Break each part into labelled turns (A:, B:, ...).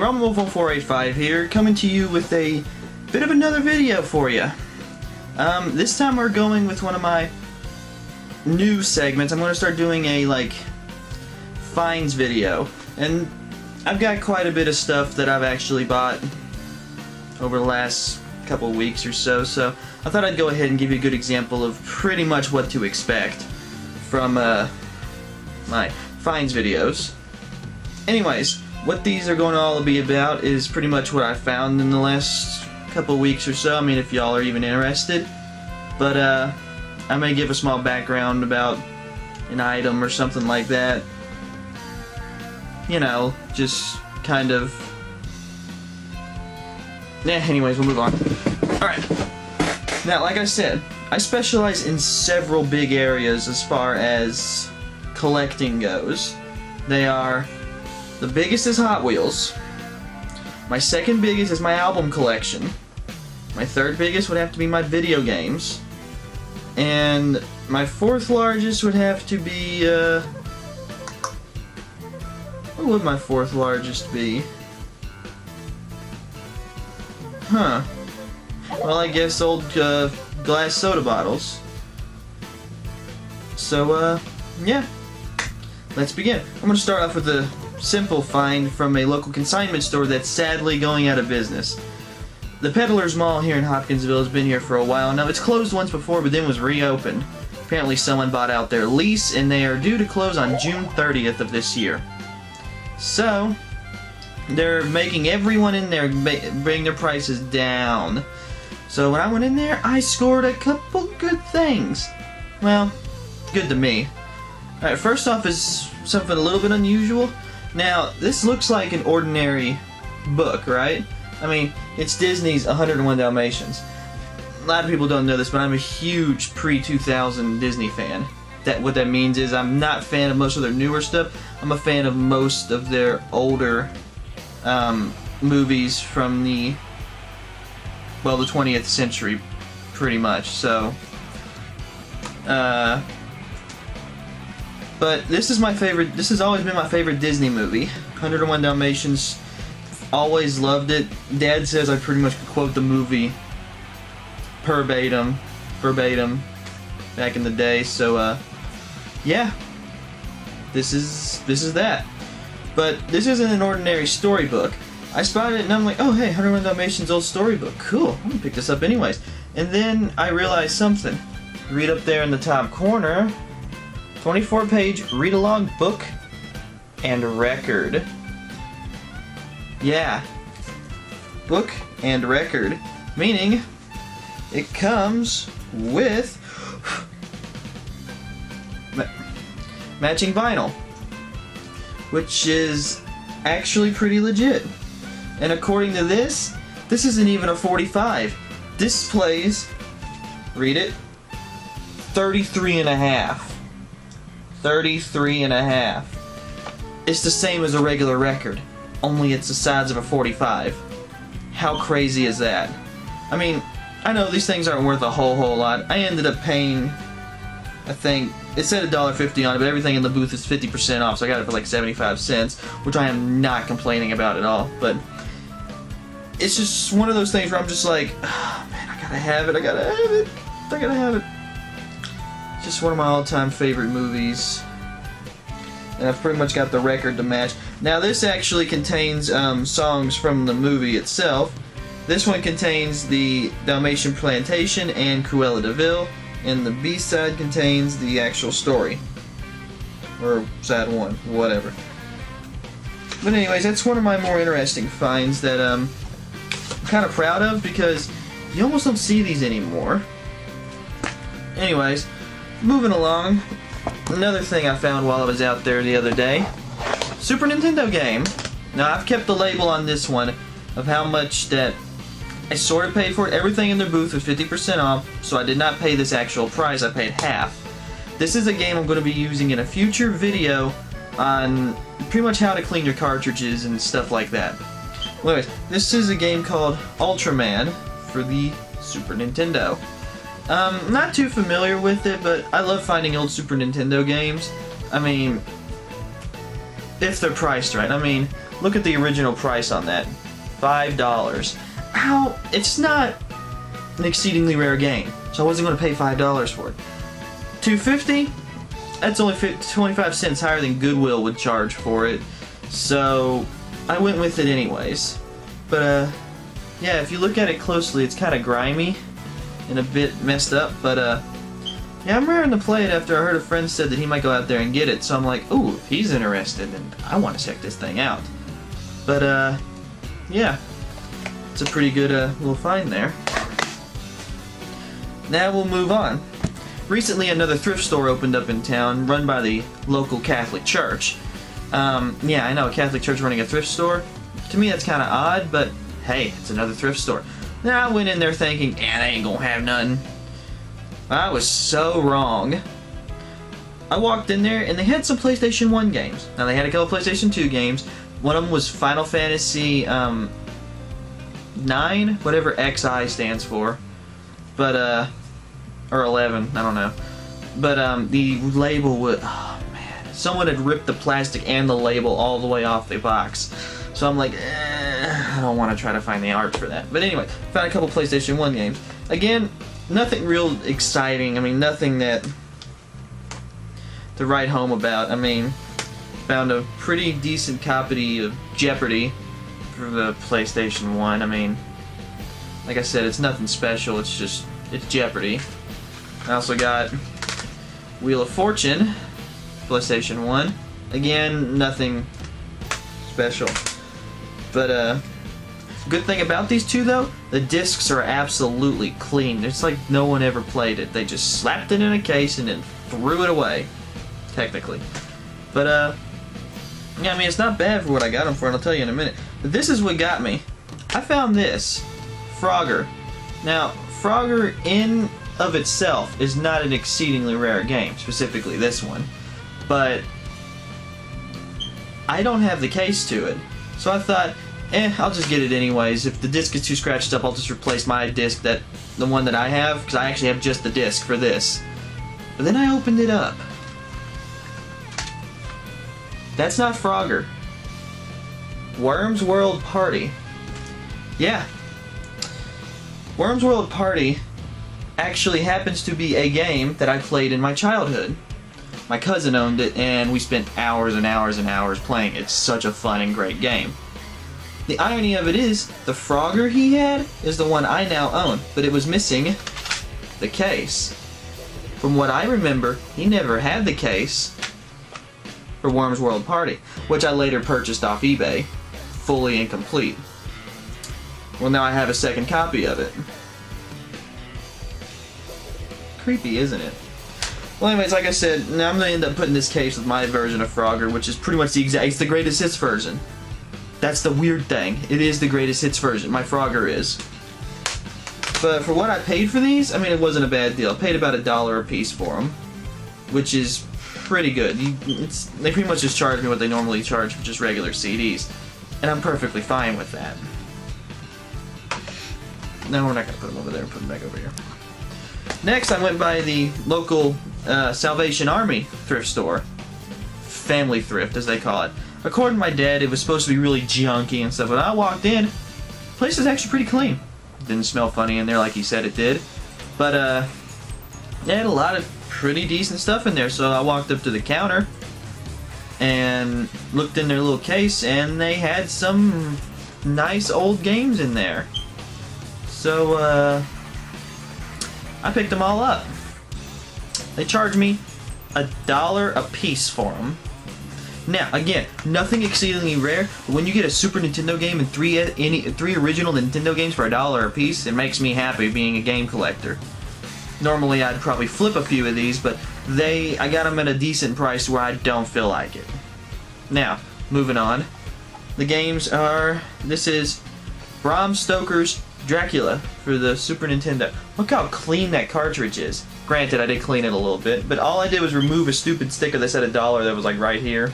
A: RamenWolf1485 here, coming to you with a bit of another video for you. This time we're going with one of my new segments. I'm going to start doing a, finds video. And I've got quite a bit of stuff that I've actually bought over the last couple of weeks or so, so I thought I'd go ahead and give you a good example of pretty much what to expect from my finds videos. Anyways, what these are going to all be about is pretty much what I found in the last couple of weeks or so. I mean, if y'all are even interested. But I may give a small background about an item or something like that. You know, just kind of... anyways, we'll move on. Alright. Now, like I said, I specialize in several big areas as far as collecting goes. They are... the biggest is Hot Wheels. My second biggest is my album collection. My third biggest would have to be my video games. And my fourth largest would have to be, what would my fourth largest be? Huh. Well, I guess old, glass soda bottles. So, yeah. Let's begin. I'm going to start off with a simple find from a local consignment store that's sadly going out of business. The Peddler's Mall here in Hopkinsville has been here for a while now. It's closed once before, but then was reopened. Apparently someone bought out their lease, and they are due to close on June 30th of this year. So, they're making everyone in there bring their prices down. So when I went in there, I scored a couple good things. Well, good to me. Alright, first off is something a little bit unusual. Now, this looks like an ordinary book, right? I mean, it's Disney's 101 Dalmatians. A lot of people don't know this, but I'm a huge pre-2000 Disney fan. What that means is I'm not a fan of most of their newer stuff. I'm a fan of most of their older movies from the 20th century, pretty much. So, but this is my favorite. This has always been my favorite Disney movie. 101 Dalmatians. Always loved it. Dad says I pretty much could quote the movie verbatim back in the day. So yeah, this is that. But this isn't an ordinary storybook. I spotted it and I'm like, oh hey, 101 Dalmatians old storybook, cool. I'm gonna pick this up anyways. And then I realized something. Read up there in the top corner, 24-page read-along book and record. Yeah, book and record, meaning it comes with matching vinyl, which is actually pretty legit. And according to this isn't even a 45. This plays, read it, 33.5. 33.5. It's the same as a regular record, only it's the size of a 45. How crazy is that? I mean, I know these things aren't worth a whole lot. I ended up paying, I think, it said $1.50 on it, but everything in the booth is 50% off, so I got it for like 75 cents, which I am not complaining about at all. But it's just one of those things where I'm just like, oh, man, I gotta have it. It's just one of my all-time favorite movies. And I've pretty much got the record to match. Now this actually contains songs from the movie itself. This one contains the Dalmatian Plantation and Cruella de Vil, and the B-side contains the actual story. Or side one, whatever. But anyways, that's one of my more interesting finds that I'm kind of proud of, because you almost don't see these anymore. Anyways, moving along. Another thing I found while I was out there the other day, Super Nintendo game. Now I've kept the label on this one of how much that I sort of paid for it. Everything in their booth was 50% off, so I did not pay this actual price, I paid half. This is a game I'm going to be using in a future video on pretty much how to clean your cartridges and stuff like that. Well, anyways, this is a game called Ultraman for the Super Nintendo. Not too familiar with it, but I love finding old Super Nintendo games. I mean, if they're priced right. I mean, look at the original price on that. $5. Ow! It's not an exceedingly rare game, so I wasn't going to pay $5 for it. $2.50? That's only 25 cents higher than Goodwill would charge for it, so I went with it anyways. But yeah, if you look at it closely, it's kind of grimy and a bit messed up, but yeah, I'm raring to play it after I heard a friend said that he might go out there and get it, so I'm like, ooh, if he's interested, then I want to check this thing out. But yeah, it's a pretty good little find there. Now we'll move on. Recently, another thrift store opened up in town, run by the local Catholic church. Yeah, I know, a Catholic church running a thrift store. To me, that's kind of odd, but hey, it's another thrift store. Now, I went in there thinking, they ain't gonna have nothing. I was so wrong. I walked in there, and they had some PlayStation 1 games. Now, they had a couple PlayStation 2 games. One of them was Final Fantasy 9, whatever XI stands for. But, or 11, I don't know. But, the label would, oh man, someone had ripped the plastic and the label all the way off the box. So I'm like, I don't want to try to find the art for that. But anyway, found a couple PlayStation 1 games. Again, nothing real exciting. I mean, nothing that to write home about. I mean, found a pretty decent copy of Jeopardy for the PlayStation 1. I mean, like I said, it's nothing special. It's just, it's Jeopardy. I also got Wheel of Fortune, PlayStation 1. Again, nothing special. But, good thing about these two, though, the discs are absolutely clean. It's like no one ever played it. They just slapped it in a case and then threw it away, technically. But, yeah, I mean, it's not bad for what I got them for, and I'll tell you in a minute. But this is what got me. I found this, Frogger. Now, Frogger in of itself is not an exceedingly rare game, specifically this one. But I don't have the case to it. So I thought, I'll just get it anyways. If the disc is too scratched up, I'll just replace my disc, the one that I have, because I actually have just the disc for this. But then I opened it up. That's not Frogger. Worms World Party. Yeah. Worms World Party actually happens to be a game that I played in my childhood. My cousin owned it, and we spent hours and hours and hours playing. It's such a fun and great game. The irony of it is, the Frogger he had is the one I now own, but it was missing the case. From what I remember, he never had the case for Worms World Party, which I later purchased off eBay, fully and complete. Well, now I have a second copy of it. Creepy, isn't it? Well, anyways, like I said, now I'm going to end up putting this case with my version of Frogger, which is pretty much the exact, it's the greatest hits version. That's the weird thing. It is the greatest hits version. My Frogger is. But for what I paid for these, I mean, it wasn't a bad deal. I paid about $1 a piece for them, which is pretty good. They pretty much just charge me what they normally charge for just regular CDs, and I'm perfectly fine with that. No, we're not going to put them over there and put them back over here. Next, I went by the local Salvation Army thrift store. Family thrift, as they call it. According to my dad, it was supposed to be really junky and stuff, but I walked in, the place is actually pretty clean. It didn't smell funny in there like he said it did. But, they had a lot of pretty decent stuff in there, so I walked up to the counter and looked in their little case, and they had some nice old games in there. So, I picked them all up. They charged me $1 a piece for them. Now, again, nothing exceedingly rare, but when you get a Super Nintendo game and three original Nintendo games for $1 a piece, it makes me happy being a game collector. Normally, I'd probably flip a few of these, but I got them at a decent price where I don't feel like it. Now, moving on. The games are, this is Bram Stoker's Dracula for the Super Nintendo. Look how clean that cartridge is. Granted, I did clean it a little bit, but all I did was remove a stupid sticker that said $1 that was like right here.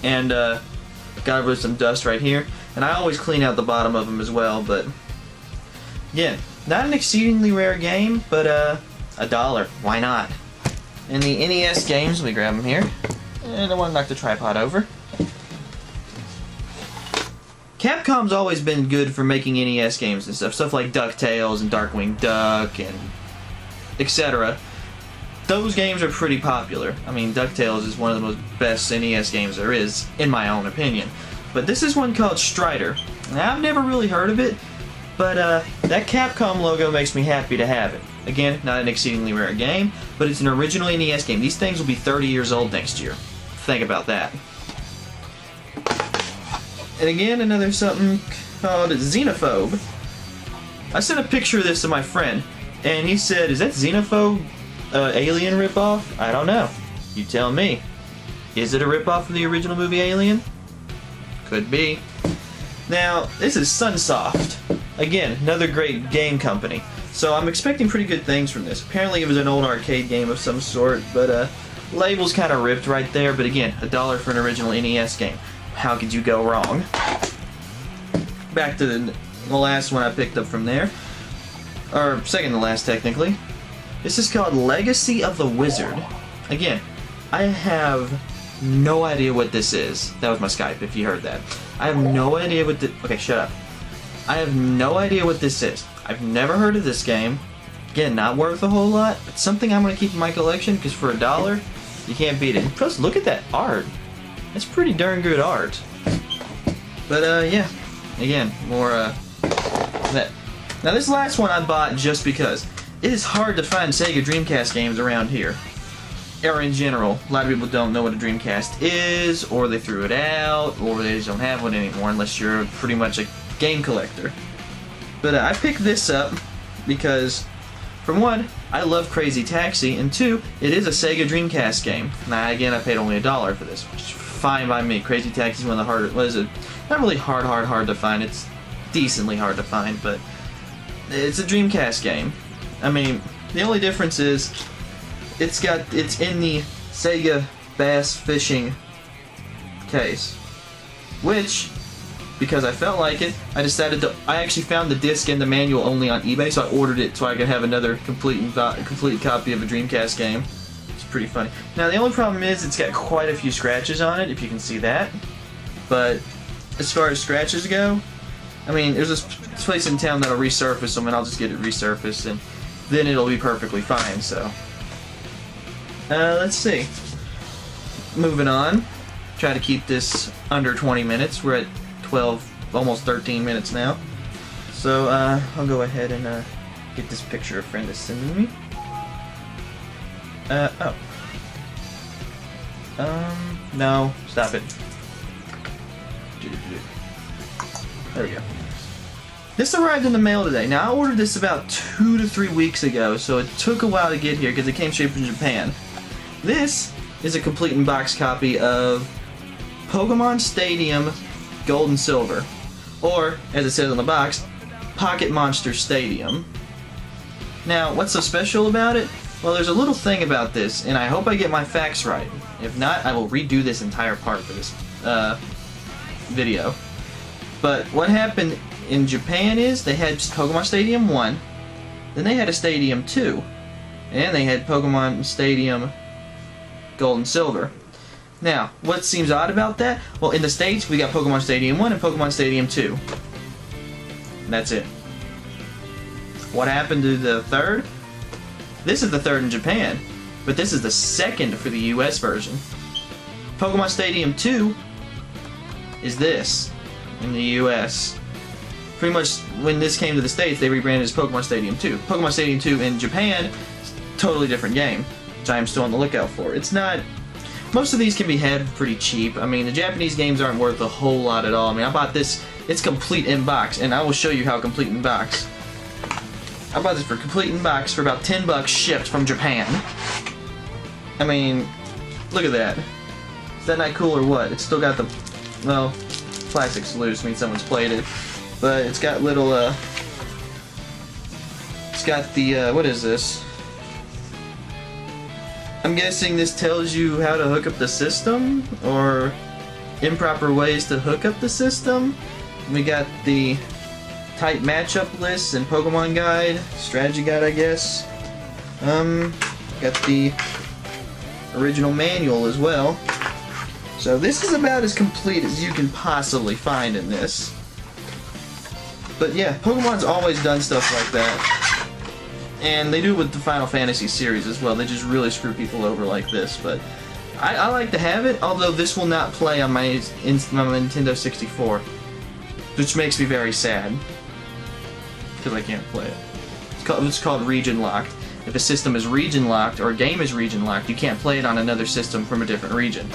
A: And got rid of some dust right here. And I always clean out the bottom of them as well, but yeah, not an exceedingly rare game, but $1. Why not? And the NES games, let me grab them here. And I want to knock the tripod over. Capcom's always been good for making NES games and stuff like DuckTales and Darkwing Duck and etc. Those games are pretty popular. I mean, DuckTales is one of the most best NES games there is, in my own opinion. But this is one called Strider. Now, I've never really heard of it, but that Capcom logo makes me happy to have it. Again, not an exceedingly rare game, but it's an original NES game. These things will be 30 years old next year. Think about that. And again, another something called Xenophobe. I sent a picture of this to my friend, and he said, "Is that Xenophobe Alien ripoff?" I don't know. You tell me. Is it a ripoff of the original movie Alien? Could be. Now, this is Sunsoft. Again, another great game company. So I'm expecting pretty good things from this. Apparently it was an old arcade game of some sort, but label's kind of ripped right there. But again, $1 for an original NES game. How could you go wrong? Back to the last one I picked up from there. Or second to last, technically. This is called Legacy of the Wizard. Again, I have no idea what this is. That was my Skype, if you heard that. I have no idea what okay, shut up. I have no idea what this is. I've never heard of this game. Again, not worth a whole lot, but something I'm going to keep in my collection, because for $1, you can't beat it. Plus, look at that art. That's pretty darn good art. But, yeah. Again, more, that. Now, this last one I bought just because it is hard to find Sega Dreamcast games around here. Or in general. A lot of people don't know what a Dreamcast is, or they threw it out, or they just don't have one anymore unless you're pretty much a game collector. But I picked this up because, for one, I love Crazy Taxi, and two, it is a Sega Dreamcast game. Now, again, I paid only $1 for this, which is fine by me. Crazy Taxi is one of the harder, what is it? Not really hard to find. It's decently hard to find, but it's a Dreamcast game. I mean, the only difference is it's in the Sega Bass Fishing case, which, because I felt like it, I actually found the disc and the manual only on eBay, so I ordered it so I could have another complete copy of a Dreamcast game. It's pretty funny. Now, the only problem is it's got quite a few scratches on it, if you can see that. But as far as scratches go, I mean, there's this place in town that'll resurface them, and I'll just get it resurfaced, and then it'll be perfectly fine, so. Let's see. Moving on. Try to keep this under 20 minutes. We're at 12, almost 13 minutes now. So, I'll go ahead and, get this picture a friend is sending me. Oh. No, stop it. There we go. This arrived in the mail today. Now, I ordered this about 2 to 3 weeks ago, so it took a while to get here because it came straight from Japan. This is a complete in-box copy of Pokemon Stadium Gold and Silver, or, as it says on the box, Pocket Monster Stadium. Now, what's so special about it? Well, there's a little thing about this, and I hope I get my facts right. If not, I will redo this entire part for this video. But what happened in Japan is they had Pokemon Stadium 1, then they had a Stadium 2, and they had Pokemon Stadium Gold and Silver. Now, what seems odd about that? Well, in the States, we got Pokemon Stadium 1 and Pokemon Stadium 2. And that's it. What happened to the third? This is the third in Japan, but this is the second for the US version. Pokemon Stadium 2 is this in the US. Pretty much when this came to the States, they rebranded as Pokemon Stadium 2. Pokemon Stadium 2 in Japan, totally different game, which I am still on the lookout for. It's not... Most of these can be had pretty cheap. I mean, the Japanese games aren't worth a whole lot at all. I mean, I bought this, it's complete in box, and I will show you how complete in box. I bought this for complete in box for about $10 shipped from Japan. I mean, look at that. Is that not cool or what? It's still got the, well, plastic's loose, I mean someone's played it. But it's got little, it's got the, what is this? I'm guessing this tells you how to hook up the system, or improper ways to hook up the system. We got the type matchup list and Pokemon guide, strategy guide I guess. Got the original manual as well. So this is about as complete as you can possibly find in this. But yeah, Pokemon's always done stuff like that. And they do it with the Final Fantasy series as well. They just really screw people over like this. But I like to have it, although this will not play on my Nintendo 64. Which makes me very sad. Because I can't play it. It's called region locked. If a system is region locked, or a game is region locked, you can't play it on another system from a different region.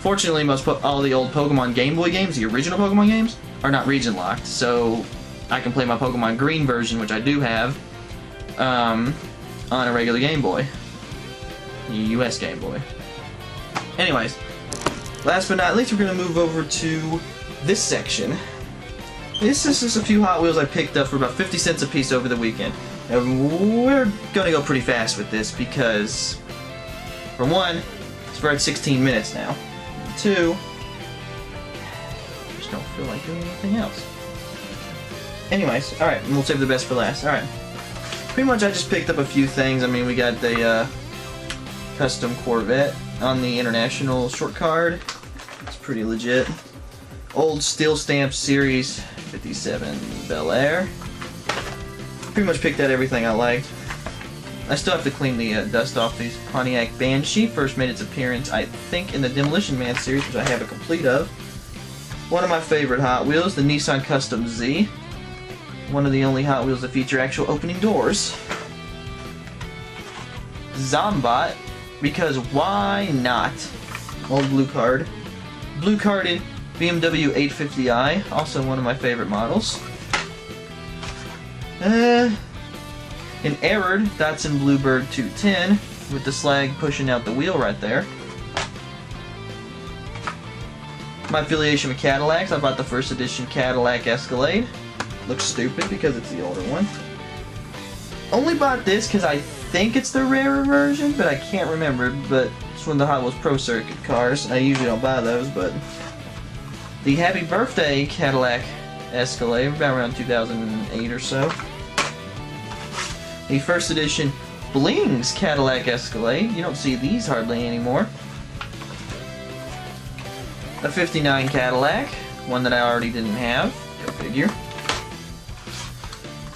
A: Fortunately, all the old Pokemon Game Boy games, the original Pokemon games, are not region locked, so I can play my Pokemon Green version, which I do have, on a regular Game Boy. US Game Boy. Anyways, last but not least, we're going to move over to this section. This is just a few Hot Wheels I picked up for about 50 cents a piece over the weekend. And we're going to go pretty fast with this because, for one, we're at 16 minutes now. And two, I just don't feel like doing anything else. Anyways, alright, we'll save the best for last. Alright. Pretty much I just picked up a few things. I mean, we got the custom Corvette on the International short card. It's pretty legit. Old Steel Stamp Series 57 Bel Air. Pretty much picked out everything I liked. I still have to clean the dust off these. Pontiac Banshee first made its appearance, I think, in the Demolition Man series, which I have a complete of. One of my favorite Hot Wheels, the Nissan Custom Z. One of the only Hot Wheels that feature actual opening doors. Zombot, because why not? Old blue card. Blue carded BMW 850i, also one of my favorite models. An errored Datsun Bluebird 210 with the slag pushing out the wheel right there. My affiliation with Cadillacs, I bought the first edition Cadillac Escalade. Looks stupid because it's the older one. Only bought this because I think it's the rarer version, but I can't remember. But it's one of the Hot Wheels Pro Circuit cars. I usually don't buy those, but the Happy Birthday Cadillac Escalade, about around 2008 or so. The first edition Blings Cadillac Escalade. You don't see these hardly anymore. A 59 Cadillac, one that I already didn't have. Go figure.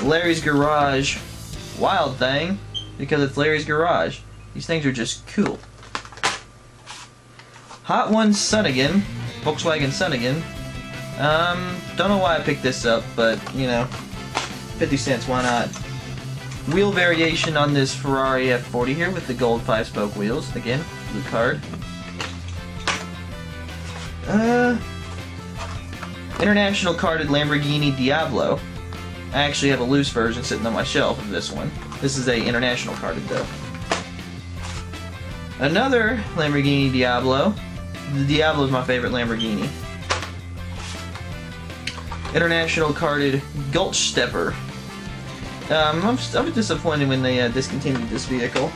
A: Larry's Garage Wild Thing, because it's Larry's Garage. These things are just cool. Hot Ones Sunnigan, Volkswagen Sunnigan. Don't know why I picked this up, but, you know, 50 cents, why not? Wheel variation on this Ferrari F40 here with the gold 5-spoke wheels. Again, blue card. International carded Lamborghini Diablo. I actually have a loose version sitting on my shelf of this one. This is a international carded though. Another Lamborghini Diablo. The Diablo is my favorite Lamborghini. International carded Gulch Stepper. I was disappointed when they discontinued this vehicle.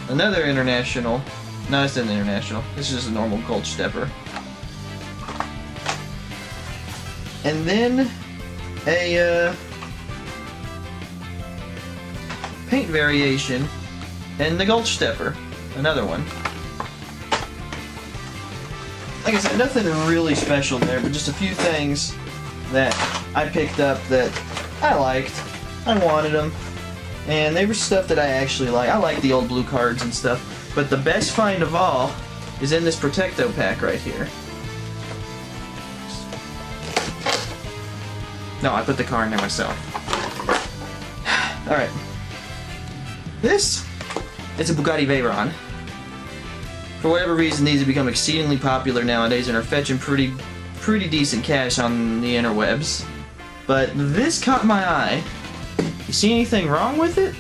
A: Another international. No, it's an international. This is just a normal Gulch Stepper. And then a paint variation and the Gulch Stepper. Another one. Like I said, nothing really special there, but just a few things that I picked up that I liked. I wanted them. And they were stuff that I actually like. I like the old blue cards and stuff. But the best find of all is in this Protecto pack right here. No, I put the car in there myself. Alright. This is a Bugatti Veyron. For whatever reason, these have become exceedingly popular nowadays and are fetching pretty decent cash on the interwebs. But this caught my eye. You see anything wrong with it?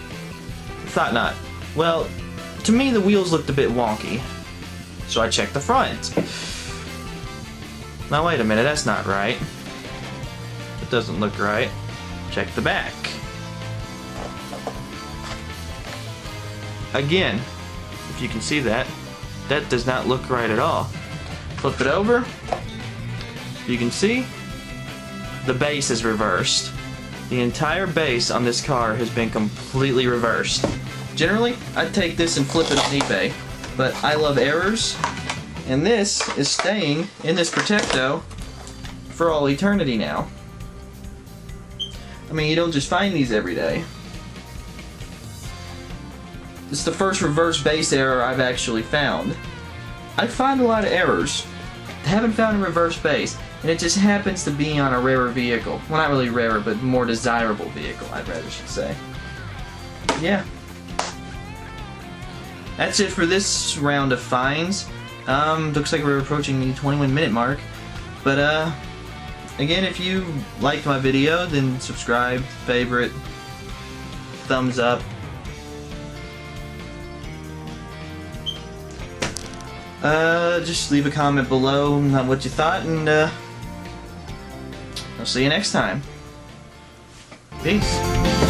A: Thought not. Well, to me the wheels looked a bit wonky. So I checked the front. Now wait a minute, that's not right. It doesn't look right. Check the back. Again, if you can see that, that does not look right at all. Flip it over. You can see the base is reversed. The entire base on this car has been completely reversed. Generally, I'd take this and flip it on eBay, but I love errors, and this is staying in this Protecto for all eternity now. I mean, you don't just find these every day. It's the first reverse base error I've actually found. I find a lot of errors. I haven't found a reverse base, and it just happens to be on a rarer vehicle. Well, not really rarer, but more desirable vehicle, I'd rather should say. Yeah. That's it for this round of finds. Looks like we're approaching the 21-minute mark. But, again, if you liked my video, then subscribe, favorite, thumbs up. Just leave a comment below on what you thought, and I'll see you next time. Peace.